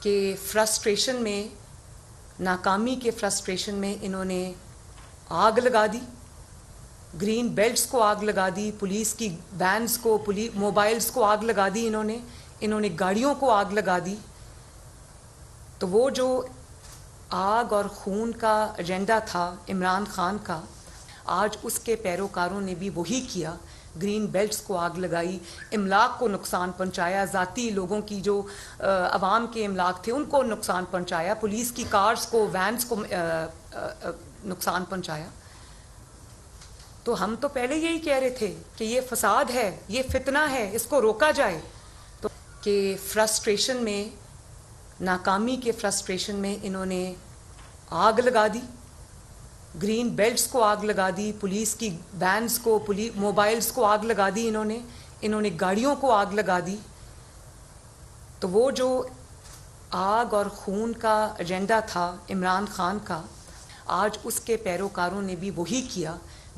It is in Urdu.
کہ فرسٹریشن میں، ناکامی کے فرسٹریشن میں انہوں نے آگ لگا دی، گرین بیلٹس کو آگ لگا دی، پولیس کی وینز کو، موبائلز کو آگ لگا دی، انہوں نے گاڑیوں کو آگ لگا دی. تو وہ جو آگ اور خون کا ایجنڈا تھا عمران خان کا، آج اس کے پیروکاروں نے بھی وہی کیا. گرین بیلٹس کو آگ لگائی، املاک کو نقصان پہنچایا، ذاتی لوگوں کی جو عوام کے املاک تھے ان کو نقصان پہنچایا، پولیس کی کارز کو، وینز کو نقصان پہنچایا. تو ہم تو پہلے یہی کہہ رہے تھے کہ یہ فساد ہے، یہ فتنہ ہے، اس کو روکا جائے. تو کہ فرسٹریشن میں، ناکامی کے فرسٹریشن میں انہوں نے آگ لگا دی، گرین بیلٹس کو آگ لگا دی، پولیس کی وینز کو، موبائلز کو آگ لگا دی، انہوں نے گاڑیوں کو آگ لگا دی. تو وہ جو آگ اور خون کا ایجنڈا تھا عمران خان کا، آج اس کے پیروکاروں نے بھی وہی کیا.